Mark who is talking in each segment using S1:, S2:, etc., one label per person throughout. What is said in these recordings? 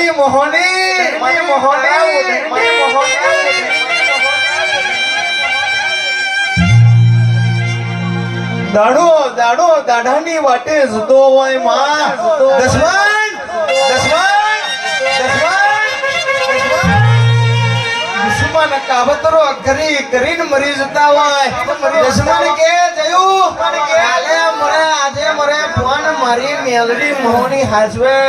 S1: ધનની મોહની દાડો દાઢાની વાટે જતો હોય માં દસમન દુશ્મન કાવતરો કરીને મરી જતા હોય દસમન કે જયું કાલે મરે આજે મરે ફોન મારી મેલડી મોહની હાજવે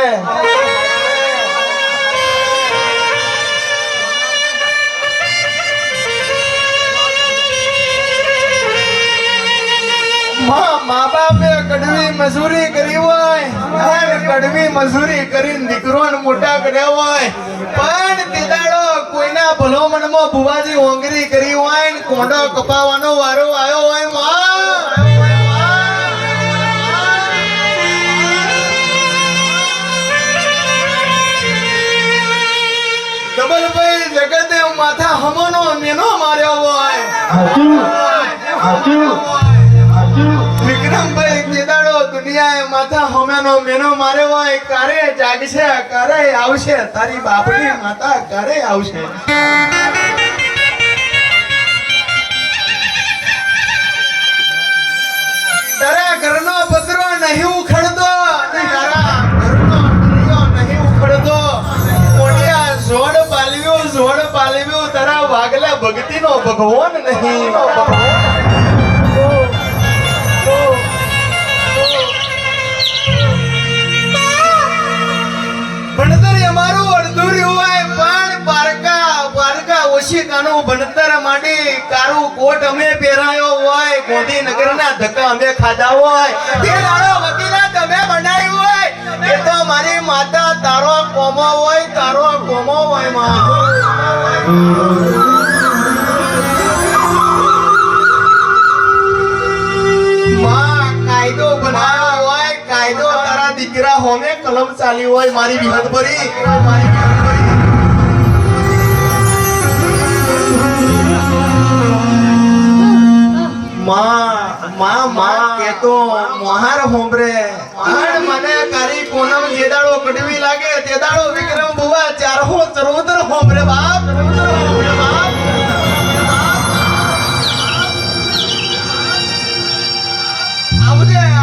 S1: મા બાપે કડવી મજૂરી કરી હોય અને કડવી મજૂરી કરીને દીકરોને મોટા કર્યા હોય પણ તેદાડો કોઈના ભલો મનમાં ભુવાજી ઓંગરી કરી હોય ને કોંડો કપાવાનો વારો આવ્યો હોય ડબલભાઈ જગતે માથા હમનો મેનો માર્યો હોય વિક્રમભાઈ તેદાડો દુનિયાએ માથા હોમેનો મેનો માર્યો હોય કારે જાગશે કારે આવશે તારી બાપડી માતા કારે આવશે તારા ઘરનો પતરો નહીં ઉખડતો તારા ઘરનો પતરો નહીં ઉખડતો મોટિયા ઝોડ પાલવ્યો તારા વાગલા ભક્તિનો ભગવાન નહીં ભણતર અમારું અડધુર્યું હોય પણ પારકા ઓશિકાનું ભણતર માંડી કારું કોટ અમે પહેરાયો હોય ગાંધીનગરના ધક્કા અમે ખાધા હોય તે દાડો વકીલાત અમે બનાવ્યું હોય એ તો મારી માતા તારો કોમો હોય માં કાયદો બનાવ્યો હોય કાયદો તારા દીકરા હોમે કલમ ચાલી હોય મારી વિહત ભરી માં કેતો મોહાર હોંબરે આડ મને કારી કોનમ જેદાડો કડવી લાગે તેદાડો વિક્રમ બુવા ચારહો ચરોતર હોંબરે બાપ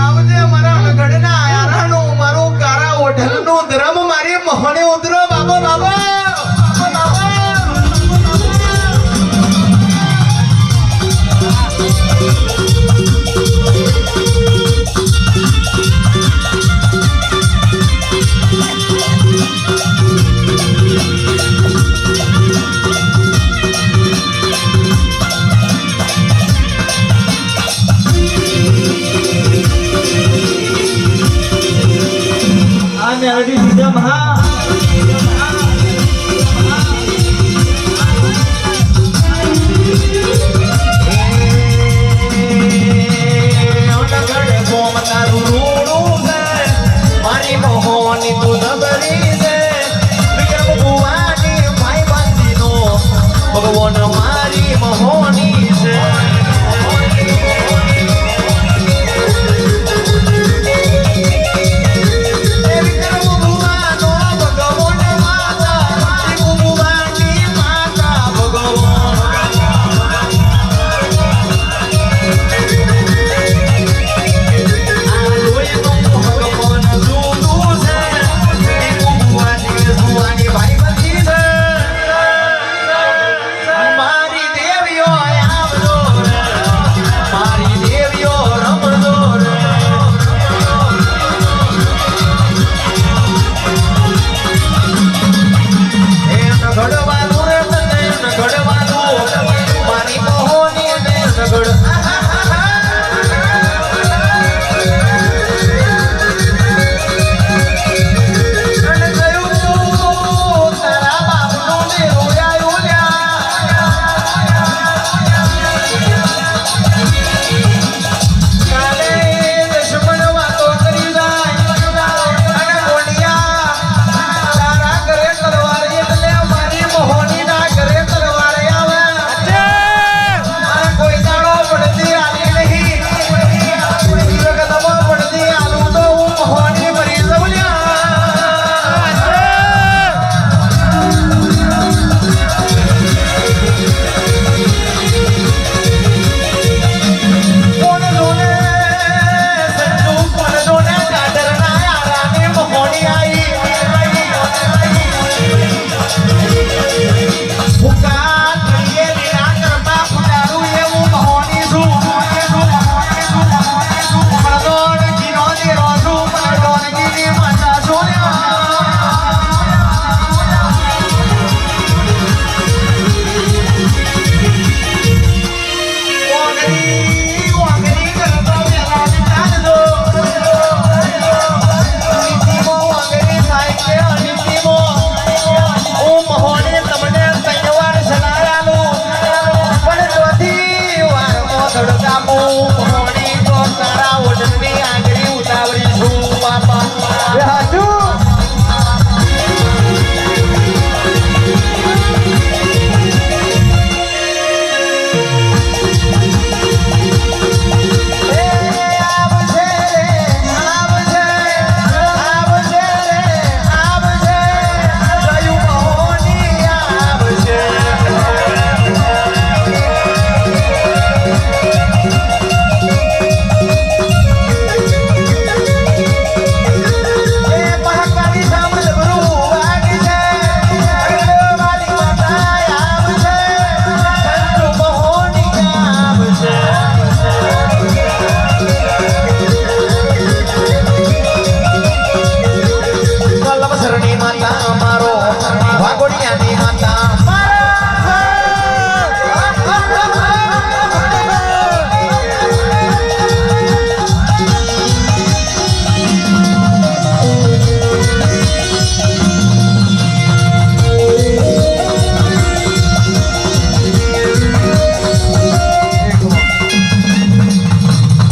S1: આવજે મારા ગઢના યારાનું મારું કારા ઓઢલનું ધર્મ મારી મોહને ઉતરો બાબા
S2: મેલડી સિસ્ટમ હા